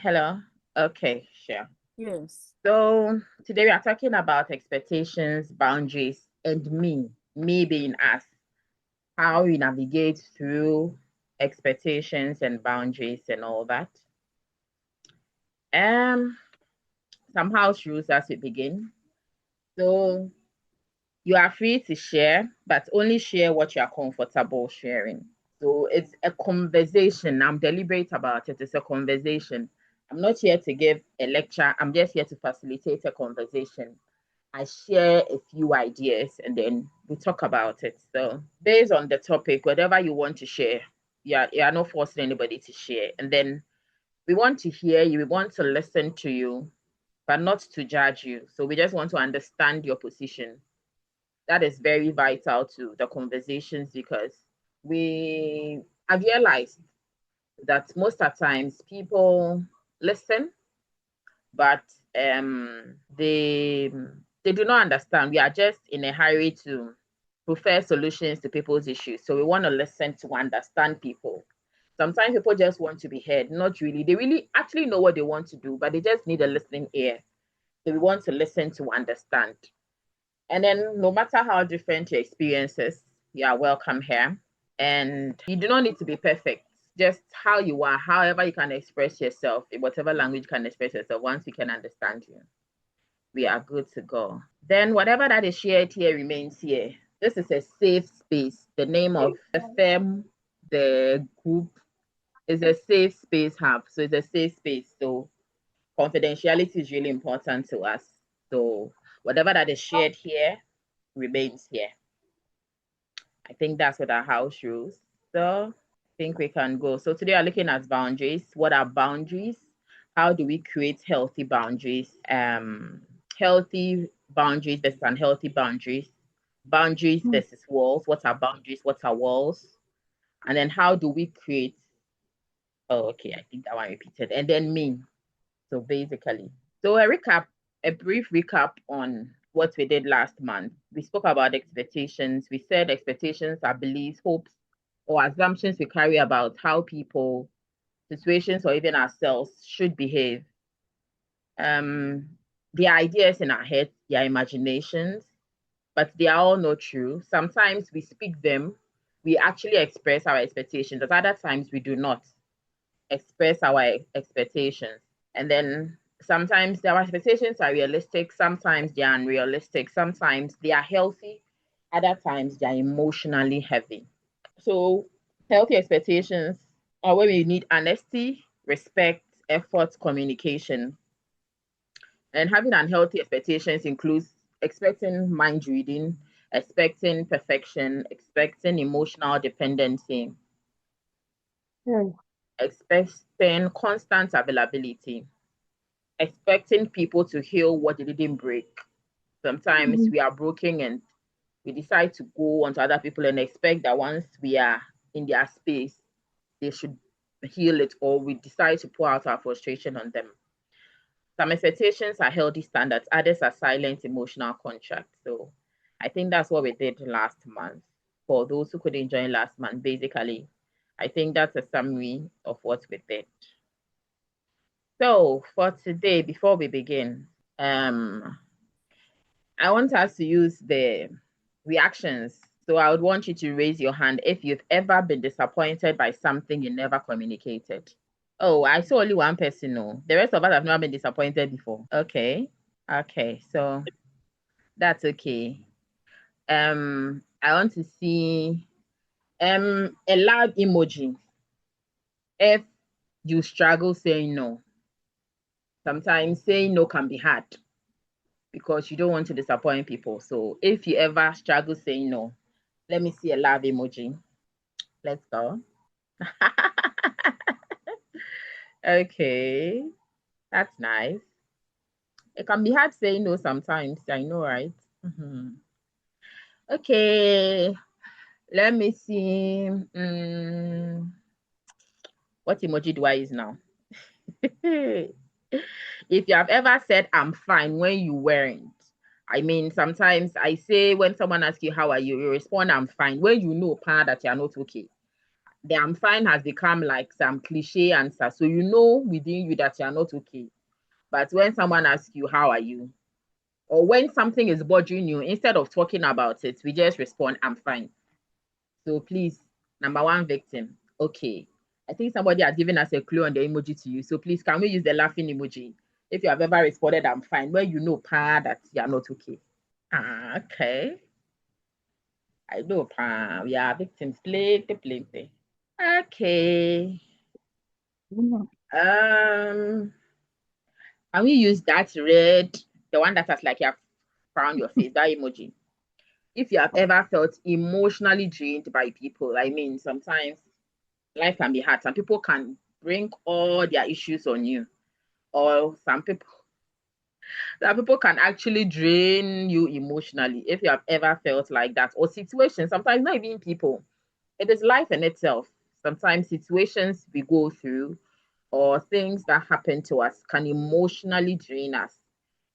Hello. Okay, sure. Yes. So today we are talking about expectations, boundaries, and me being us, how we navigate through expectations and boundaries and all that. Um, some house rules as we begin. So you are free to share, but only share what you are comfortable sharing. So it's a conversation. I'm deliberate about it. It's a conversation. I'm not here to give a lecture. I'm just here to facilitate a conversation. I share a few ideas and then we talk about it. So based on the topic, whatever you want to share, you're not forcing anybody to share. And then we want to hear you, we want to listen to you, but not to judge you. So we just want to understand your position. That is very vital to the conversations because we have realized that most of the times people listen, but they do not understand. We are just in a hurry to prefer solutions to people's issues. So we want to listen to understand people. Sometimes people just want to be heard, not really. They really actually know what they want to do, but they just need a listening ear. So we want to listen to understand. And then no matter how different your experiences, you are welcome here. And you do not need to be perfect. Just how you are, however you can express yourself, in whatever language you can express yourself, once we can understand you, we are good to go. Then whatever that is shared here remains here. This is a safe space. The name of the firm, the group is a safe space hub. So it's a safe space. So confidentiality is really important to us. So whatever that is shared here remains here. I think that's what our house rules. So I think we can go. So today we're looking at boundaries. What are boundaries? How do we create healthy boundaries? Healthy boundaries versus unhealthy boundaries. Boundaries Hmm. versus walls. What are boundaries? What are walls? And then how do we create? Oh, okay. I think that one repeated. And then me. So basically, so a brief recap on what we did last month. We spoke about expectations. We said expectations are beliefs, hopes, or assumptions we carry about how people, situations, or even ourselves should behave. Um, the ideas in our heads, their imaginations, but they are all not true. Sometimes we speak them, we actually express our expectations. At other times, we do not express our expectations. And then sometimes their expectations are realistic, sometimes they are unrealistic, sometimes they are healthy, other times they are emotionally heavy. So, healthy expectations are where we need honesty, respect, effort, communication. And having unhealthy expectations includes expecting mind reading, expecting perfection, expecting emotional dependency, Hmm. expecting constant availability, expecting people to heal what they didn't break. Sometimes Mhm. we are broken and we decide to go onto other people and expect that once we are in their space, they should heal it, or we decide to pour out our frustration on them. Some expectations are healthy standards, others are silent emotional contracts. So I think that's what we did last month. For those who couldn't join last month, basically, I think that's a summary of what we did. So for today, before we begin, I want us to use the reactions. So I would want you to raise your hand if you've ever been disappointed by something you never communicated. Oh, I saw only one person. No, the rest of us have never been disappointed before. Okay, okay, so that's okay. I want to see a loud emoji if you struggle saying no. Sometimes saying no can be hard because you don't want to disappoint people. So if you ever struggle saying no, let me see a love emoji. Let's go. Okay, that's nice. It can be hard saying no sometimes. I know, right? Mhm. Okay, let me see. What emoji do I use now? If you have ever said I'm fine when you weren't. I mean, sometimes I say when someone asks you how are you, you respond I'm fine when you know pa that you're not okay. the I'm fine has become like some cliche answer. So you know within you that you are not okay. But when someone asks you, how are you? Or when something is bothering you, instead of talking about it, we just respond, I'm fine. So please, number one victim. Okay. I think somebody has given us a clue on the emoji to you. So please, can we use the laughing emoji? If you have ever responded, I'm fine, where you know that you are not okay. Okay. I know we are victims. Plenty. Okay. Um, can we use that red, the one that has like you have found your face, that emoji? If you have ever felt emotionally drained by people, I mean, sometimes life can be hard. Some people can bring all their issues on you, or some people can actually drain you emotionally. If you have ever felt like that, or situations, sometimes not even people, it is life in itself. Sometimes situations we go through or things that happen to us can emotionally drain us.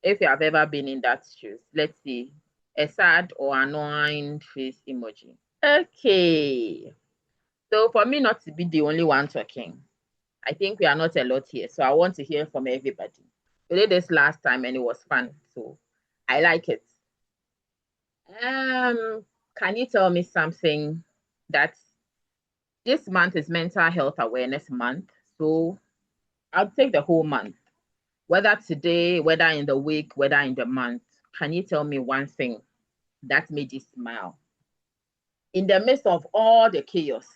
If you have ever been in that shoes, let's see, a sad or annoying face emoji. Okay. So for me not to be the only one talking, I think we are not a lot here. So I want to hear from everybody. We did this last time and it was fun. So I like it. Can you tell me something that this month is mental health awareness month? So I'll take the whole month. Whether today, whether in the week, whether in the month, can you tell me one thing that made you smile? In the midst of all the chaos,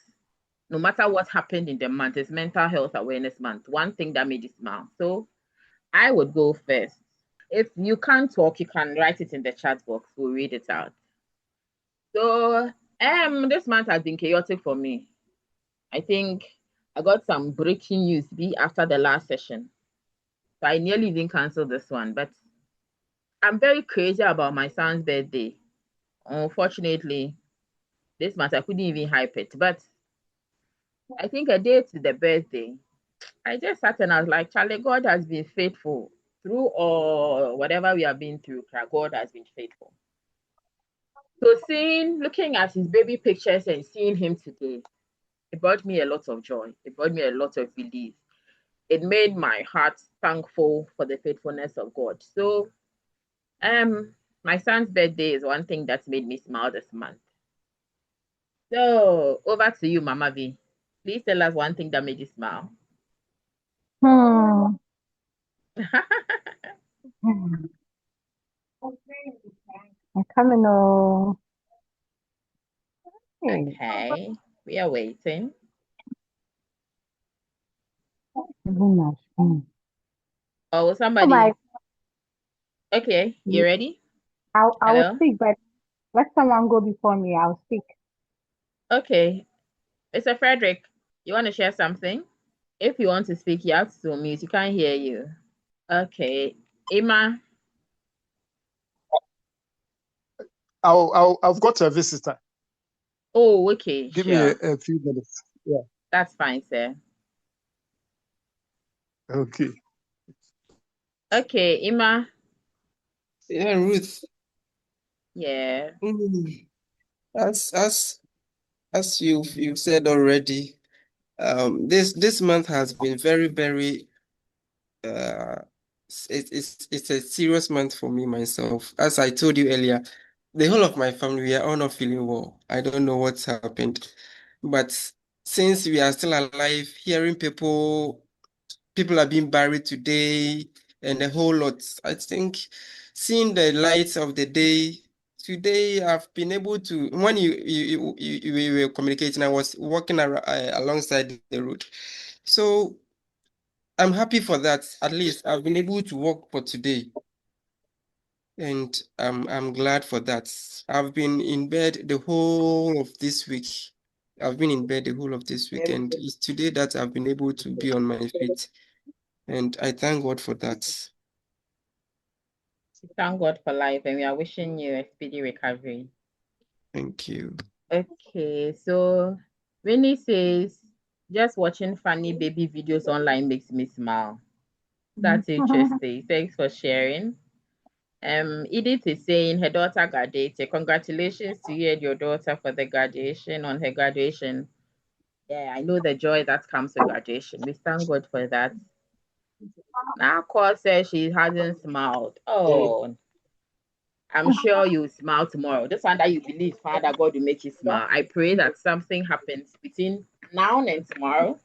no matter what happened in the month, it's mental health awareness month. One thing that made you smile. So I would go first. If you can't talk, you can write it in the chat box. We'll read it out. So this month has been chaotic for me. I think I got some breaking news be after the last session. So I nearly even canceled this one, but I'm very crazy about my son's birthday. Unfortunately, this month I couldn't even hype it. But I think a day to the birthday, I just sat and I was like, Charlie, God has been faithful through all whatever we have been through. God has been faithful. So looking at his baby pictures and seeing him today, it brought me a lot of joy. It brought me a lot of relief. It made my heart thankful for the faithfulness of God. So, my son's birthday is one thing that made me smile this month. So, over to you, Mama V. Please tell us one thing that made you smile. Hmm. I'm coming on. Hey. Okay, we are waiting. Very nice. Oh, Oh my, somebody. Okay, you ready? I will Hello? speak, but let someone go before me. I'll speak. Okay, Mr. Frederick, you want to share something? If you want to speak, you have to mute. You can't hear you. Okay, Emma. I've got a visitor. Oh, okay, Give me sure. a few minutes. Yeah. That's fine, sir. Okay. Okay, Emma. Yeah, Ruth. Yeah. Mm, As you've said already, this month has been very uh it's a serious month for me myself. As I told you earlier, the whole of my family, we are all not feeling well. I don't know what's happened, but since we are still alive, hearing people are being buried today and a whole lot. I think seeing the light of the day today, I've been able to. When you were communicating, I was walking alongside the road, so I'm happy for that. At least I've been able to walk for today, and I'm glad for that. I've been in bed the whole of this week. I've been in bed the whole of this week, and it's today that I've been able to be on my feet. And I thank God for that. We thank God for life and we are wishing you a speedy recovery. Thank you. Okay, so Winnie says, just watching funny baby videos online makes me smile. That's interesting. Thanks for sharing. Edith is saying her daughter graduated. Congratulations to you and your daughter for the graduation on her graduation. Yeah, I know the joy that comes with graduation. We thank God for that. Now, call says she hasn't smiled. Oh, I'm sure you smile tomorrow. This one that you believe, Father God will make you smile. I pray that something happens between now and tomorrow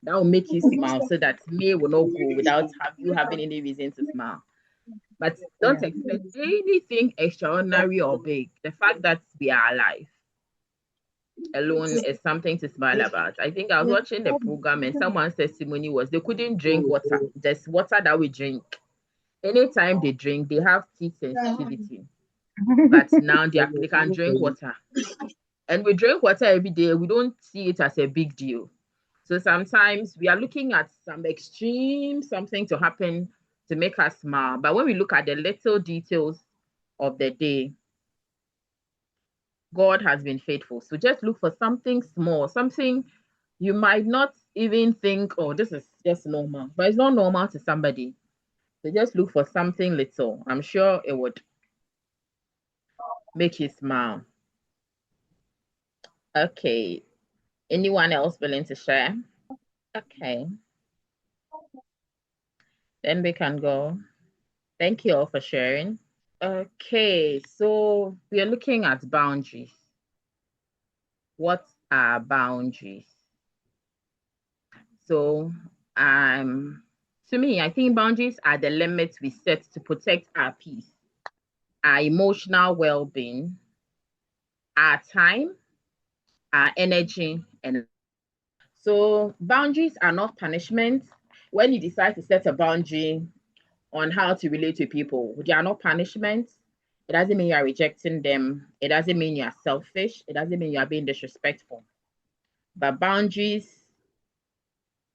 that will make you smile so that May will not go without you having any reason to smile. But don't expect anything extraordinary or big. The fact that we are alive alone is something to smile about. I think I was watching the program and someone's testimony was they couldn't drink water. There's water that we drink. Anytime they drink, they have teeth sensitivity. But now they can drink water. And we drink water every day. We don't see it as a big deal. So sometimes we are looking at some extreme something to happen to make us smile. But when we look at the little details of the day, God has been faithful. So just look for something small, something you might not even think, oh, this is just normal, but it's not normal to somebody. So just look for something little. I'm sure it would make you smile. Okay. Anyone else willing to share? Okay. Then we can go. Thank you all for sharing. Okay, so we are looking at boundaries. What are boundaries? So, to me, I think boundaries are the limits we set to protect our peace, our emotional well-being, our time, our energy, and so boundaries are not punishment. When you decide to set a boundary on how to relate to people, they are not punishments. It doesn't mean you are rejecting them. It doesn't mean you are selfish. It doesn't mean you are being disrespectful. But boundaries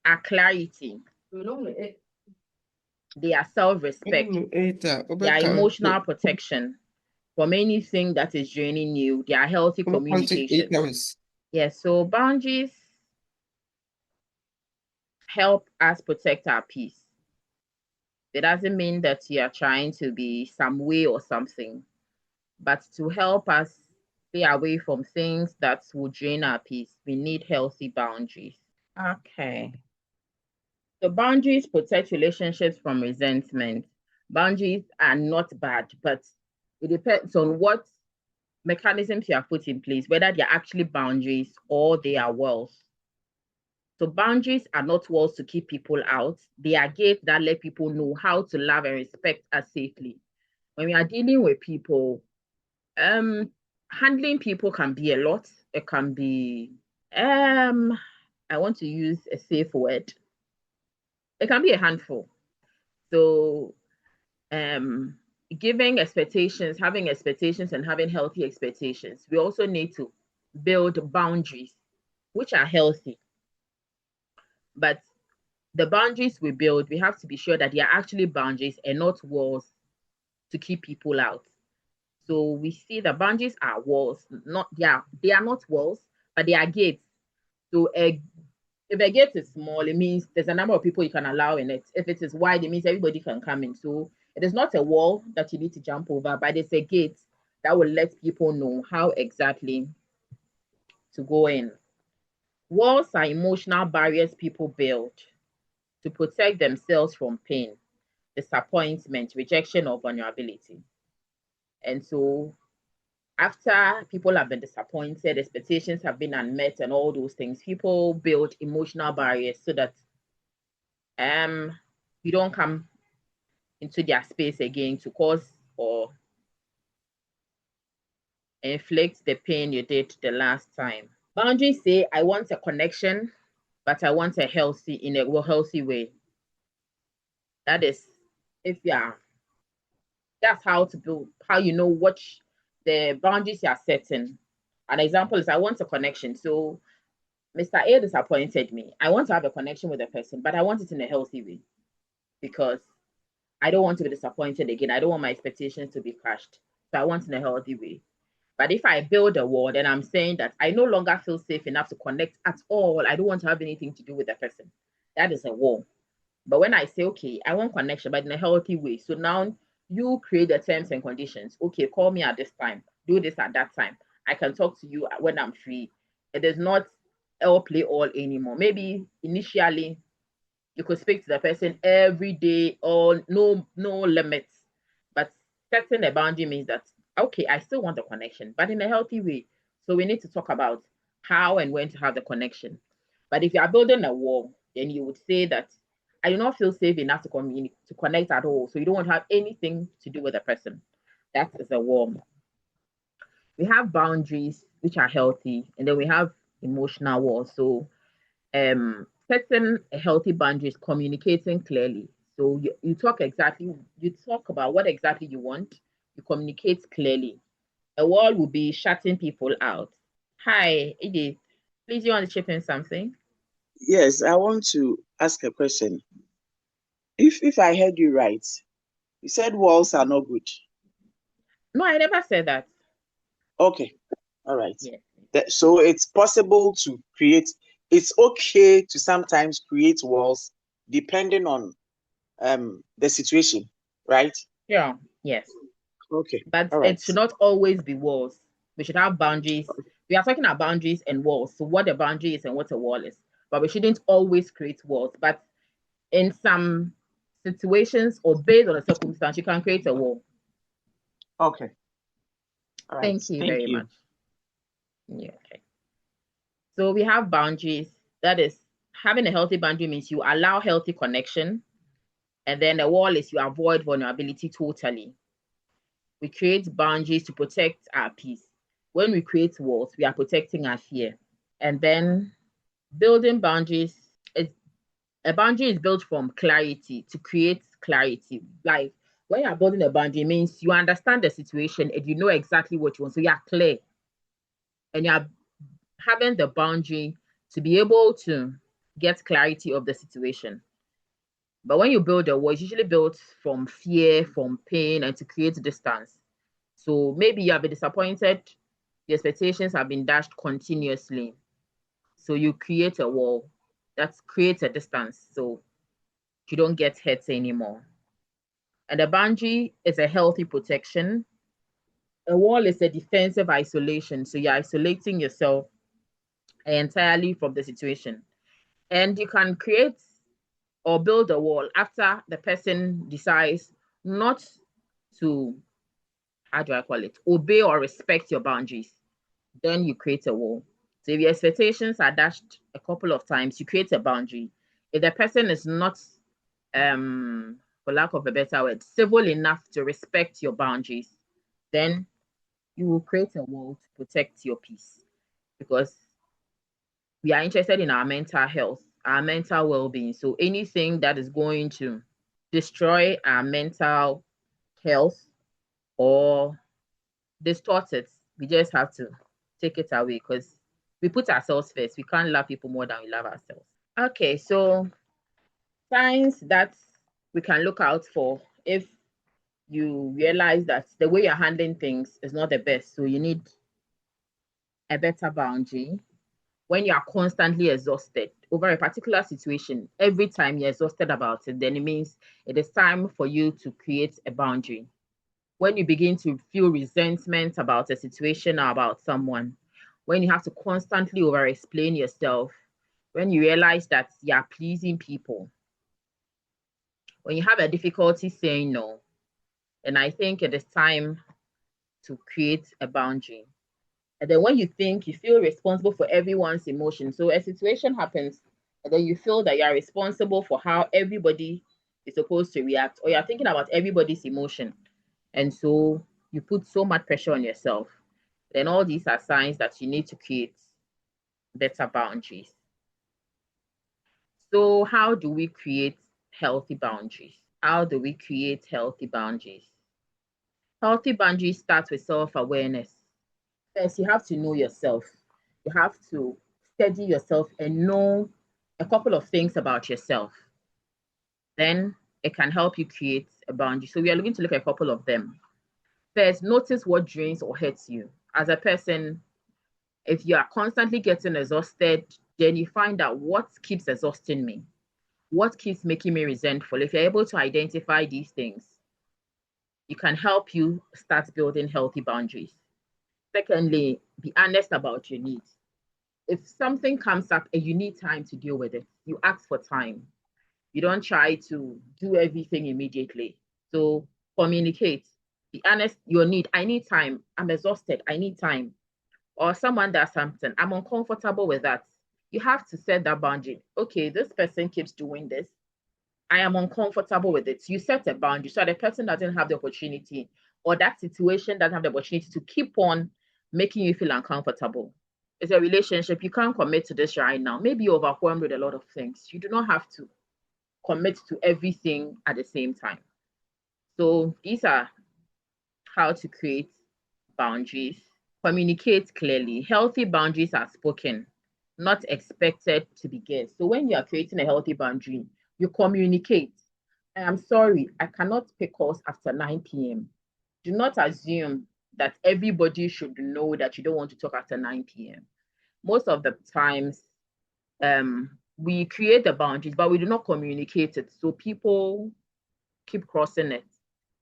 are clarity. They are self-respect. They are emotional protection from anything that is draining you. They are healthy communication. Yeah, so boundaries help us protect our peace. It doesn't mean that you are trying to be some way or something, but to help us stay away from things that will drain our peace, we need healthy boundaries. Okay. So boundaries protect relationships from resentment. Boundaries are not bad, but it depends on what mechanisms you have put in place, whether they're actually boundaries or they are walls. So boundaries are not walls to keep people out. They are gates that let people know how to love and respect us safely. When we are dealing with people, handling people can be a lot. It can be, I want to use a safe word. It can be a handful. So, giving expectations, having expectations, and having healthy expectations, we also need to build boundaries, which are healthy. But the boundaries we build, we have to be sure that they are actually boundaries and not walls to keep people out. So we see the boundaries are walls, not they are not walls, but they are gates. So if a gate is small, it means there's a number of people you can allow in it. If it is wide, it means everybody can come in. So it is not a wall that you need to jump over, but it's a gate that will let people know how exactly to go in. Walls are emotional barriers people build to protect themselves from pain, disappointment, rejection, or vulnerability. And so after people have been disappointed, expectations have been unmet, and all those things, people build emotional barriers so that you don't come into their space again to cause or inflict the pain you did the last time. Boundaries say, I want a connection, but I want a healthy way. That is, if yeah, that's how to build, how you know what the boundaries you are setting. An example is I want a connection. So Mr. A disappointed me. I want to have a connection with a person, but I want it in a healthy way because I don't want to be disappointed again. I don't want my expectations to be crushed. So I want in a healthy way. But if I build a wall, then I'm saying that I no longer feel safe enough to connect at all. I don't want to have anything to do with the person. That is a wall. But when I say, okay, I want connection, but in a healthy way. So now you create the terms and conditions. Okay, call me at this time, do this at that time. I can talk to you when I'm free. It is not all play all anymore. Maybe initially you could speak to the person every day or no limits, but setting a boundary means that okay, I still want the connection, but in a healthy way. So we need to talk about how and when to have the connection. But if you are building a wall, then you would say that I do not feel safe enough to communicate to connect at all. So you don't want to have anything to do with the person. That is a wall. We have boundaries which are healthy, and then we have emotional walls. So setting a healthy boundary is communicating clearly. So you talk about what exactly you want, you communicate clearly. A wall will be shutting people out. Hi, Edith. Please, you want to chip in something? Yes, I want to ask a question. If I heard you right, you said walls are not good. No, I never said that. Okay, all right. Yes. So it's possible to create. It's okay to sometimes create walls depending on the situation, right? Yeah. Yes. Okay, But all it right. should not always be walls. We should have boundaries. We are talking about boundaries and walls. So what a boundary is and what a wall is. But we shouldn't always create walls. But in some situations or based on a circumstance, you can create a wall. Okay. All right. Thank you Thank very you. much. Yeah, okay. So we have boundaries. That is, having a healthy boundary means you allow healthy connection. And then a wall is you avoid vulnerability totally. We create boundaries to protect our peace. When we create walls, we are protecting our fear. And then building boundaries is a boundary is built from clarity to create clarity. Like when you're building a boundary, it means you understand the situation and you know exactly what you want. So you're clear and you're having the boundary to be able to get clarity of the situation. But when you build a wall, it's usually built from fear, from pain, and to create distance. So maybe you have been disappointed, your expectations have been dashed continuously. So you create a wall that creates a distance so you don't get hurt anymore. And a boundary is a healthy protection. A wall is a defensive isolation. So you're isolating yourself entirely from the situation. And you can create or build a wall after the person decides not to, how do I call it, obey or respect your boundaries. Then you create a wall. So if your expectations are dashed a couple of times, you create a boundary. If the person is not, for lack of a better word, civil enough to respect your boundaries, then you will create a wall to protect your peace because we are interested in our mental health, our mental well-being. So anything that is going to destroy our mental health or distort it, we just have to take it away because we put ourselves first. We can't love people more than we love ourselves. Okay, so signs that we can look out for if you realize that the way you're handling things is not the best. So you need a better boundary. When you are constantly exhausted over a particular situation, every time you're exhausted about it, then it means it is time for you to create a boundary. When you begin to feel resentment about a situation or about someone, when you have to constantly over explain yourself, when you realize that you are pleasing people, when you have a difficulty saying no, then I think it is time to create a boundary. And then when you think you feel responsible for everyone's emotion, so a situation happens, and then you feel that you are responsible for how everybody is supposed to react, or you're thinking about everybody's emotion. And so you put so much pressure on yourself. Then all these are signs that you need to create better boundaries. So, how do we create healthy boundaries? How do we create healthy boundaries? Healthy boundaries start with self awareness. First, you have to know yourself. You have to study yourself and know a couple of things about yourself. Then it can help you create a boundary. So, we are looking to look at a couple of them. First, notice what drains or hurts you. As a person, if you are constantly getting exhausted, then you find out what keeps exhausting me, what keeps making me resentful. If you're able to identify these things, it can help you start building healthy boundaries. Secondly, be honest about your needs. If something comes up and you need time to deal with it, you ask for time. You don't try to do everything immediately. So communicate. Be honest, your need. I need time. I'm exhausted. I need time. Or someone does something. I'm uncomfortable with that. You have to set that boundary. Okay, this person keeps doing this. I am uncomfortable with it. You set a boundary so the person doesn't have the opportunity or that situation doesn't have the opportunity to keep on making you feel uncomfortable. It's a relationship. You can't commit to this right now. Maybe you're overwhelmed with a lot of things. You do not have to commit to everything at the same time. So these are how to create boundaries. Communicate clearly. Healthy boundaries are spoken, not expected to be guessed. So when you are creating a healthy boundary, you communicate. I'm sorry, I cannot pick calls after 9 p.m. Do not assume that everybody should know that you don't want to talk after 9 p.m. Most of the times, we create the boundaries, but we do not communicate it. So people keep crossing it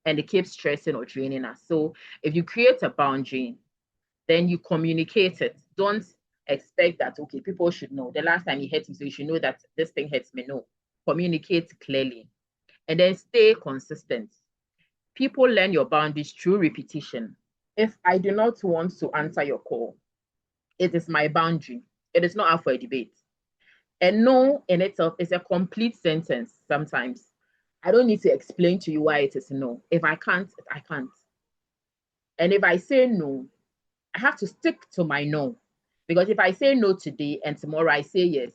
and they keep stressing or draining us. So if you create a boundary, then you communicate it. Don't expect that, okay, people should know. The last time you hurt me, so you should know that this thing hurts me. No, communicate clearly. And then stay consistent. People learn your boundaries through repetition. If I do not want to answer your call, it is my boundary. It is not up for a debate. And no in itself is a complete sentence sometimes. I don't need to explain to you why it is no. If I can't, I can't. And if I say no, I have to stick to my no. Because if I say no today and tomorrow I say yes,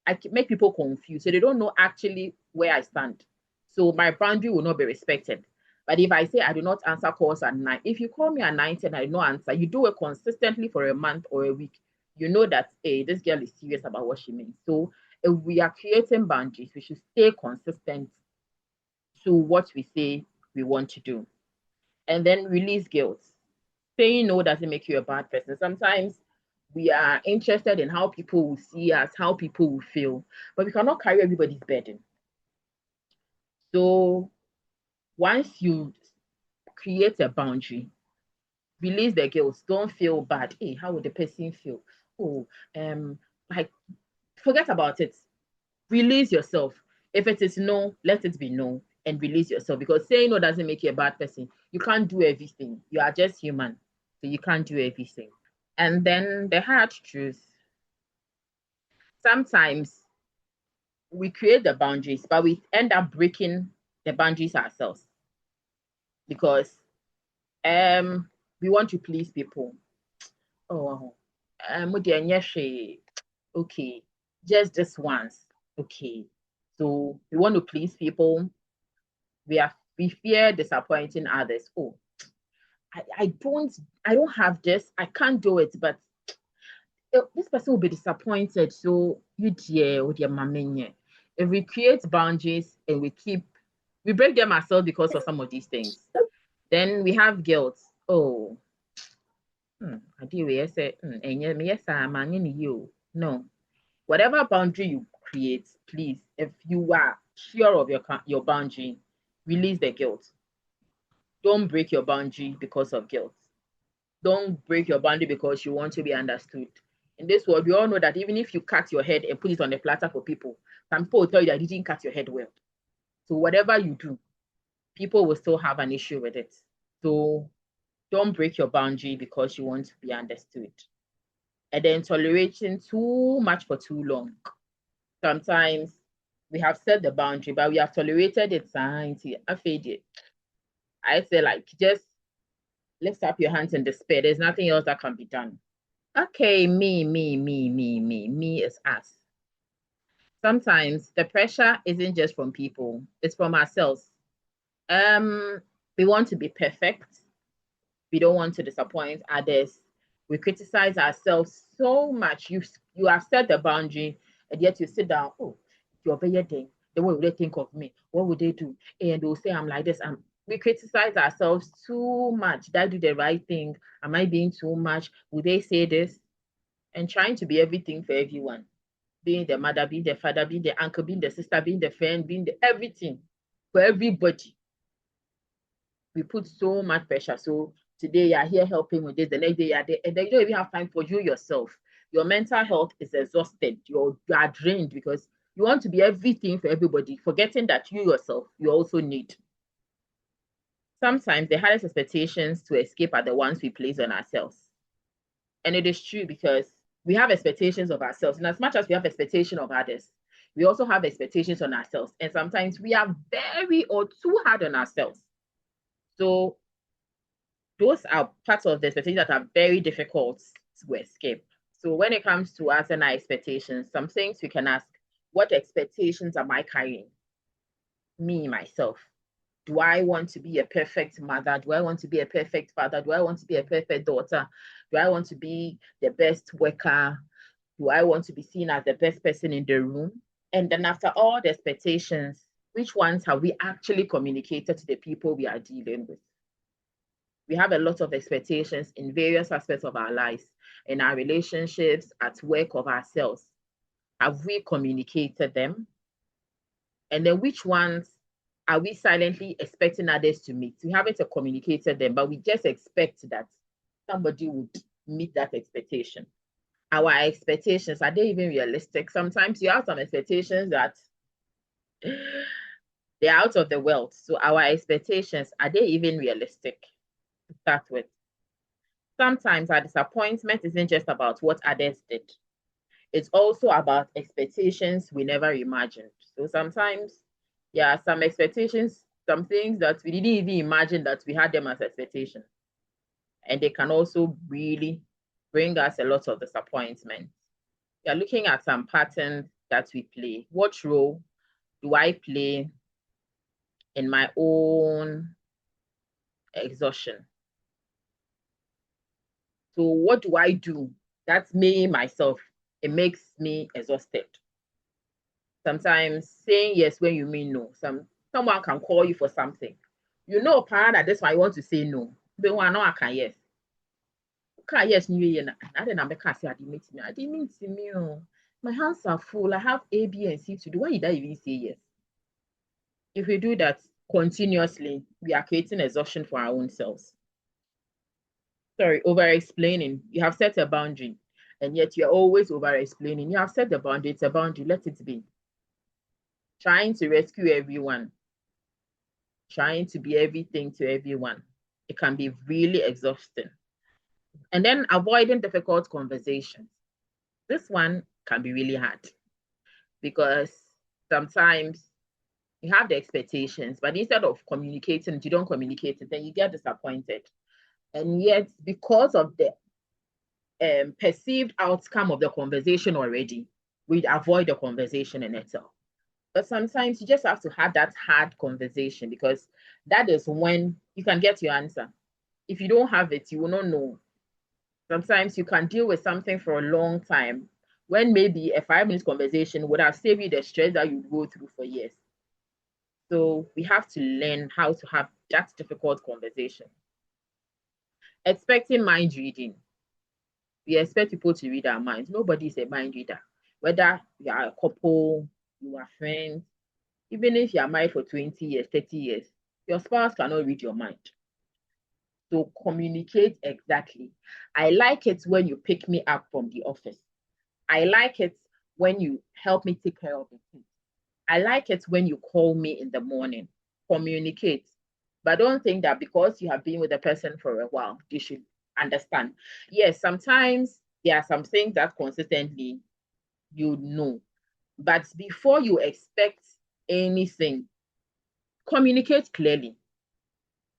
I make people confused. So they don't know actually where I stand. So my boundary will not be respected. But if I say I do not answer calls at 9, if you call me at 9 and I don't answer, you do it consistently for a month or a week, you know that, hey, this girl is serious about what she means. So if we are creating boundaries, we should stay consistent to what we say we want to do. And then release guilt. Saying no doesn't make you a bad person. Sometimes we are interested in how people will see us, how people will feel, but we cannot carry everybody's burden. So once you create a boundary, release the guilt. Don't feel bad. Hey, how would the person feel? Oh, like forget about it. Release yourself. If it is no, let it be no and release yourself because saying no doesn't make you a bad person. You can't do everything. You are just human. So you can't do everything. And then the hard truth. Sometimes we create the boundaries, but we end up breaking the boundaries ourselves because we want to please people. Oh, okay, just this once. Okay. So we want to please people. We fear disappointing others. Oh, I don't have this. I can't do it, but this person will be disappointed. So you dear with your mammy. If we create boundaries and we break them ourselves because of some of these things, then we have guilt. Oh, I do yes, and yes, I'm you. No, whatever boundary you create, please, if you are sure of your boundary, release the guilt. Don't break your boundary because of guilt. Don't break your boundary because you want to be understood. In this world, we all know that even if you cut your head and put it on the platter for people, some people will tell you that you didn't cut your head well. So whatever you do, people will still have an issue with it. So don't break your boundary because you want to be understood. And then tolerating too much for too long. Sometimes we have set the boundary, but we have tolerated it. I say like just lift up your hands in despair. There's nothing else that can be done. Okay, me is us. Sometimes the pressure isn't just from people, it's from ourselves. We want to be perfect. We don't want to disappoint others. We criticize ourselves so much. You have set the boundary, and yet you sit down. Oh, you're better thing. Then what would they think of me? What would they do? And they'll say I'm like this. We criticize ourselves too much. Did I do the right thing? Am I being too much? Would they say this? And trying to be everything for everyone. Being the mother, being the father, being the uncle, being the sister, being the friend, being the everything for everybody. We put so much pressure. So today you are here helping with this, the next day you are there, and then you don't even have time for you yourself. your mental health is exhausted. You are drained because you want to be everything for everybody, forgetting that you yourself, you also need. Sometimes the hardest expectations to escape are the ones we place on ourselves. And it is true because we have expectations of ourselves. And as much as we have expectations of others, we also have expectations on ourselves. And sometimes we are very or too hard on ourselves. So those are parts of the expectations that are very difficult to escape. So when it comes to us and our expectations, some things we can ask, what expectations am I carrying? Me, myself. Do I want to be a perfect mother? Do I want to be a perfect father? Do I want to be a perfect daughter? Do I want to be the best worker? Do I want to be seen as the best person in the room? And then after all the expectations, which ones have we actually communicated to the people we are dealing with? We have a lot of expectations in various aspects of our lives, in our relationships, at work, of ourselves. Have we communicated them? And then which ones are we silently expecting others to meet? We haven't communicated them, but we just expect that somebody would meet that expectation. Our expectations, are they even realistic? Sometimes you have some expectations that they're out of the world. So our expectations, are they even realistic to start with? Sometimes our disappointment isn't just about what others did. It's also about expectations we never imagined. So sometimes, yeah, some expectations, some things that we didn't even imagine that we had them as expectations. And they can also really bring us a lot of disappointment. We are looking at some patterns that we play. What role do I play in my own exhaustion? So what do I do? That's me, myself. It makes me exhausted. Sometimes saying yes when you mean no. Someone can call you for something. You know, that this why you want to say no. But one no, I can yes. Can yes, new year. I didn't say I didn't meet me. I didn't meet me. Oh. My hands are full. I have A, B, and C to do. Why did I even say yes? If we do that continuously, we are creating exhaustion for our own selves. Sorry, over explaining. You have set a boundary, and yet you're always over explaining. You have set the boundary, it's a boundary, let it be. Trying to rescue everyone, trying to be everything to everyone. It can be really exhausting. And then avoiding difficult conversations. This one can be really hard because sometimes you have the expectations, but instead of communicating, you don't communicate it, then you get disappointed. And yet, because of the perceived outcome of the conversation already, we'd avoid the conversation in itself. But sometimes you just have to have that hard conversation because that is when you can get your answer. If you don't have it, you will not know. Sometimes you can deal with something for a long time when maybe a 5 minute conversation would have saved you the stress that you'd go through for years. So we have to learn how to have that difficult conversation. Expecting mind reading. We expect people to read our minds. Nobody is a mind reader. Whether you are a couple, you are friends, even if you are married for 20 years, 30 years, your spouse cannot read your mind. So communicate exactly. I like it when you pick me up from the office. I like it when you help me take care of the kids. I like it when you call me in the morning. Communicate. But don't think that because you have been with a person for a while, you should understand. Yes, sometimes there are some things that consistently you know. But before you expect anything, communicate clearly.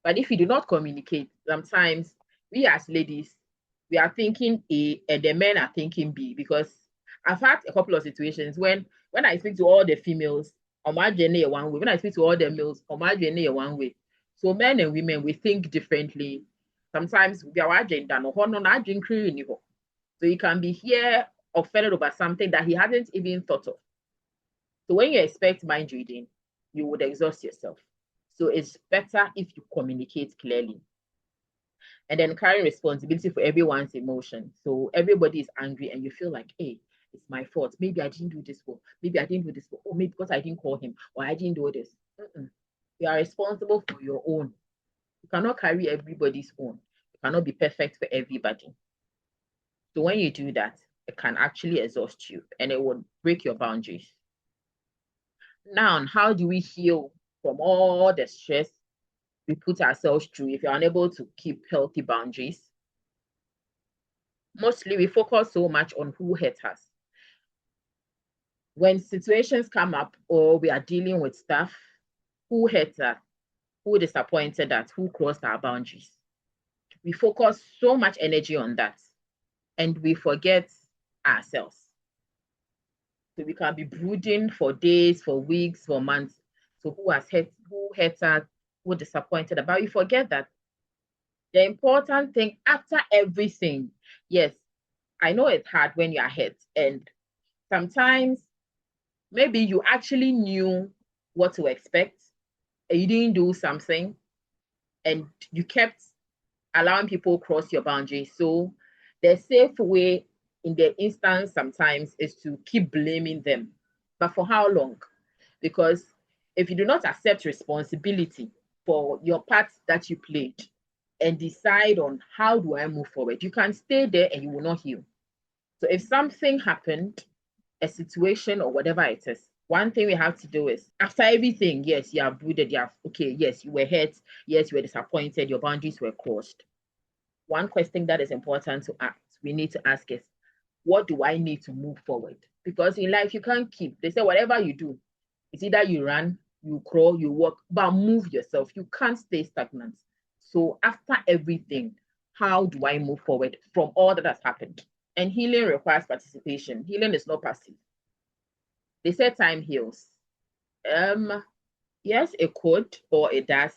But if you do not communicate, sometimes we as ladies, we are thinking A and the men are thinking B, because I've had a couple of situations when I speak to all the females, on my journey one way. When I speak to all the males, on my journey one way. So men and women, we think differently. Sometimes we are agenda no drink. So you can be here offended over something that he hadn't even thought of. So when you expect mind reading, you would exhaust yourself. So it's better if you communicate clearly. And then carry responsibility for everyone's emotion. So everybody is angry and you feel like, hey, it's my fault. Maybe I didn't do this for, maybe I didn't do this for, or maybe because I didn't call him, or I didn't do this. You are responsible for your own. You cannot carry everybody's own. You cannot be perfect for everybody. So when you do that, it can actually exhaust you and it would break your boundaries. Now, how do we heal from all the stress we put ourselves through if you're unable to keep healthy boundaries? Mostly we focus so much on who hurt us. When situations come up or we are dealing with stuff, who hurt us, who disappointed us, who crossed our boundaries. We focus so much energy on that and we forget ourselves. So we can be brooding for days, for weeks, for months. So who hurt us, who disappointed us, but we forget that the important thing after everything, yes, I know it's hard when you are hurt. And sometimes maybe you actually knew what to expect and you didn't do something and you kept allowing people cross your boundaries. So the safe way in the instance sometimes is to keep blaming them. But for how long? Because if you do not accept responsibility for your part that you played and decide on how do I move forward, you can stay there and you will not heal. So if something happened, a situation or whatever it is, one thing we have to do is after everything, yes, you have brooded, yes, you were hurt, yes, you were disappointed, your boundaries were crossed. One question that is important to ask, we need to ask is, what do I need to move forward? Because in life, you can't keep, they say whatever you do, it's either you run, you crawl, you walk, but move yourself. You can't stay stagnant. So after everything, how do I move forward from all that has happened? And healing requires participation. Healing is not passive. They say time heals. Yes, it could or it does,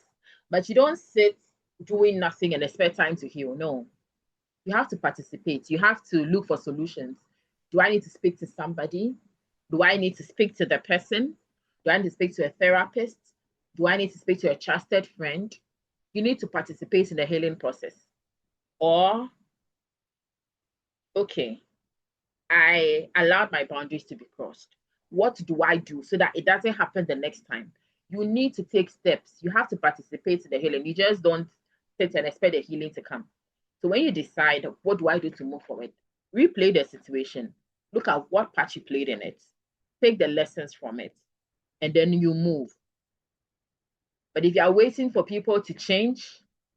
but you don't sit doing nothing and expect time to heal. No, you have to participate. You have to look for solutions. Do I need to speak to somebody? Do I need to speak to the person? Do I need to speak to a therapist? Do I need to speak to a trusted friend? You need to participate in the healing process. Or, okay, I allowed my boundaries to be crossed. What do I do so that it doesn't happen the next time? You need to take steps. You have to participate in the healing. You just don't sit and expect the healing to come. So when you decide, what do I do to move forward? Replay the situation. Look at what part you played in it. Take the lessons from it. And then you move. But if you are waiting for people to change,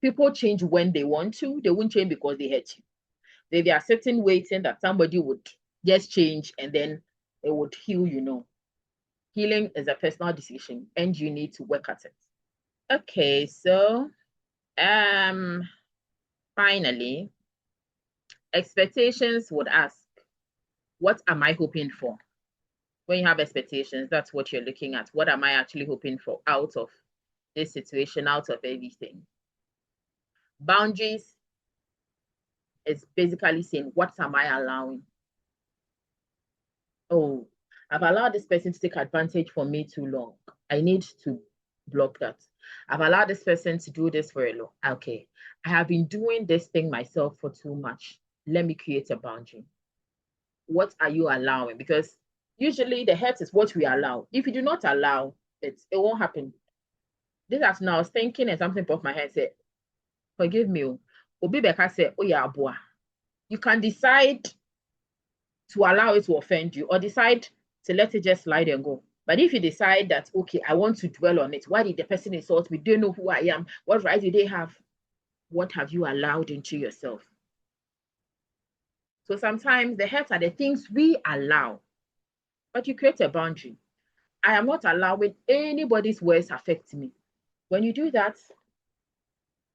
people change when they want to. They won't change because they hate you. They are sitting waiting that somebody would just change and then it would heal, Healing is a personal decision and you need to work at it. Okay, so finally, expectations would ask, what am I hoping for? When you have expectations, that's what you're looking at. What am I actually hoping for out of this situation, out of everything? Boundaries is basically saying, what am I allowing? Oh, I've allowed this person to take advantage for me too long. I need to block that. I've allowed this person to do this for a long. Okay, I have been doing this thing myself for too much. Let me create a boundary. What are you allowing? Because usually the hurt is what we allow. If you do not allow it, it won't happen. This afternoon I was thinking and something popped my head said, forgive me. Obi Beka said, oh yeah, boy. You can decide to allow it to offend you or decide to let it just slide and go. But if you decide that, okay, I want to dwell on it, why did the person insult me? Do you know who I am? What right do they have? What have you allowed into yourself? So sometimes the hurts are the things we allow, but you create a boundary. I am not allowing anybody's words affect me. When you do that,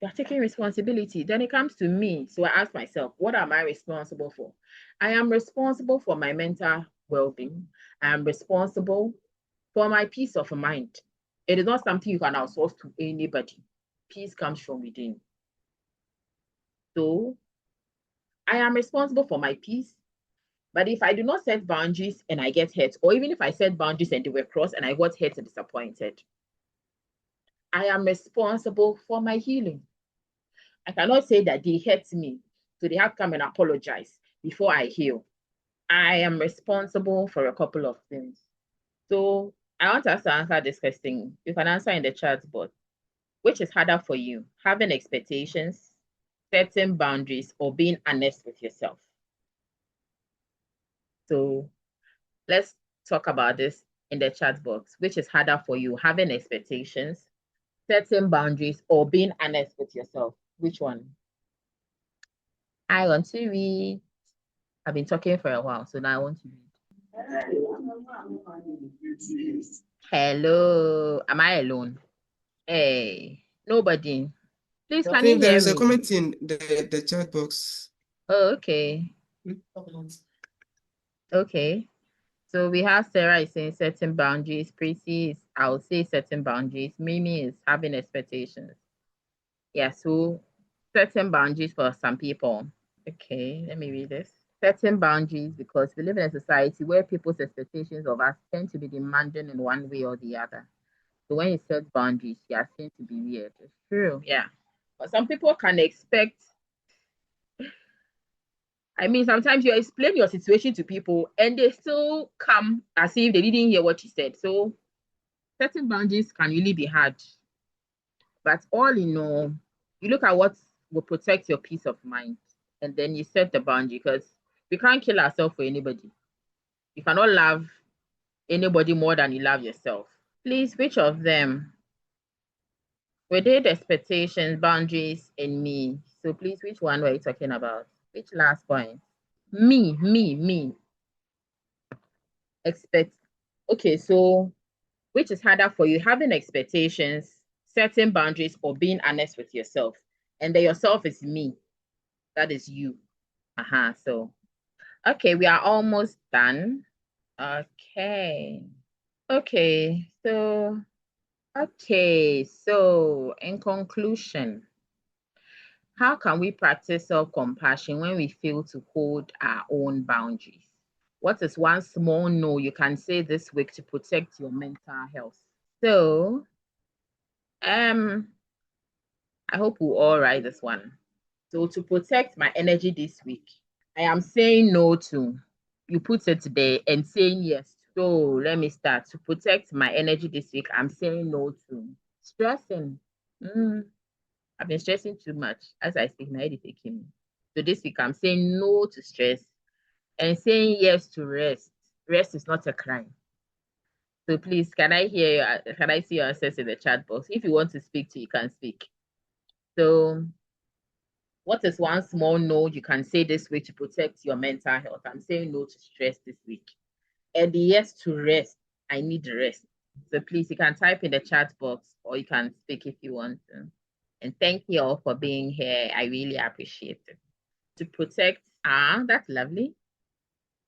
you're taking responsibility. Then it comes to me. So I ask myself, what am I responsible for? I am responsible for my mental well-being. I am responsible for my peace of mind. It is not something you can outsource to anybody. Peace comes from within. So I am responsible for my peace. But if I do not set boundaries and I get hurt, or even if I set boundaries and they were crossed and I got hurt and disappointed, I am responsible for my healing. I cannot say that they hurt me, so they have to come and apologize before I heal. I am responsible for a couple of things. So I want us to answer this question. You can answer in the chat box. Which is harder for you, having expectations, setting boundaries, or being honest with yourself? So let's talk about this in the chat box. Which is harder for you, having expectations, setting boundaries, or being honest with yourself? Which one? I want to read. I've been talking for a while, so now I want to read. Hello, am I alone? Hey, nobody. Please, I can you think there hear is a me? comment in the chat box. Oh, okay. Okay. So we have Sarah is saying setting boundaries. Prissy is, I would say setting boundaries. Mimi is having expectations. Yeah, so setting boundaries for some people. Okay, let me read this. Setting boundaries because we live in a society where people's expectations of us tend to be demanding in one way or the other. So when you set boundaries, you are seen to be weird. It's true, yeah. But some people can expect, I mean, sometimes you explain your situation to people and they still come as if they didn't hear what you said. So setting boundaries can really be hard. But all in all, you look at what will protect your peace of mind and then you set the boundary because we can't kill ourselves for anybody. You cannot love anybody more than you love yourself. Please, which of them? We did expectations, boundaries, and me. So please, which one were you talking about? Which last point? Me. Expect. Okay, so which is harder for you, having expectations, setting boundaries, or being honest with yourself? And the yourself is me. That is you. So okay, we are almost done. Okay. So in conclusion, how can we practice self-compassion when we fail to hold our own boundaries? What is one small no you can say this week to protect your mental health? So, I hope we'll all write this one. So to protect my energy this week, I am saying no to, you put it there, and saying yes to. So let me start. To protect my energy this week, I'm saying no to stressing. I've been stressing too much. As I speak, my head is aching me. So this week, I'm saying no to stress and saying yes to rest. Rest is not a crime. So please, can I hear you? Can I see your answers in the chat box? If you want to speak to, you can speak. So what is one small no you can say this week to protect your mental health? I'm saying no to stress this week. And yes to rest. I need rest. So please, you can type in the chat box or you can speak if you want to. And thank you all for being here. I really appreciate it. To protect, that's lovely.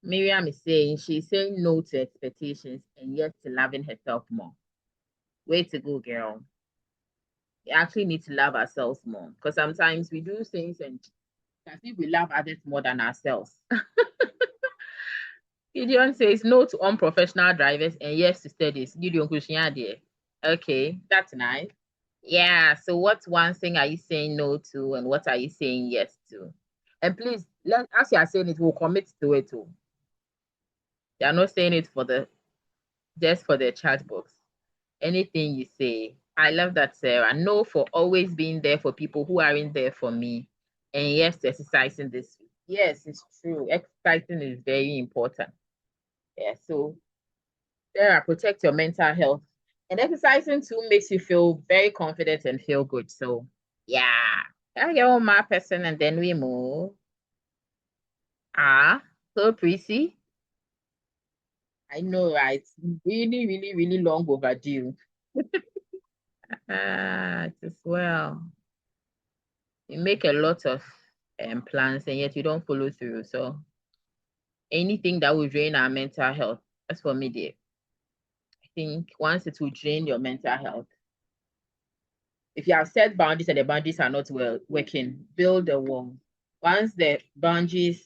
Miriam is saying she's saying no to expectations and yes to loving herself more. Way to go, girl. We actually need to love ourselves more because sometimes we do things and as if we love others more than ourselves. Gideon says no to unprofessional drivers and yes to studies. Gideon Kushiade. Okay, that's nice. Yeah, so what one thing are you saying no to and what are you saying yes to? And please, as you are saying it, we'll commit to it too. They are not saying it for the just for the chat box. Anything you say. I love that, Sarah. No for always being there for people who aren't there for me. And yes, exercising this week. Yes, it's true. Exercising is very important. Yeah, so Sarah, protect your mental health. And exercising too makes you feel very confident and feel good. So yeah. Yeah, you're my person and then we move. So Prissy. I know, right? Really, really, really long overdue. It is well. You make a lot of plans and yet you don't follow through. So anything that will drain our mental health, that's for me, dear. I think once it will drain your mental health, if you have set boundaries and the boundaries are not well working, build a wall. Once the boundaries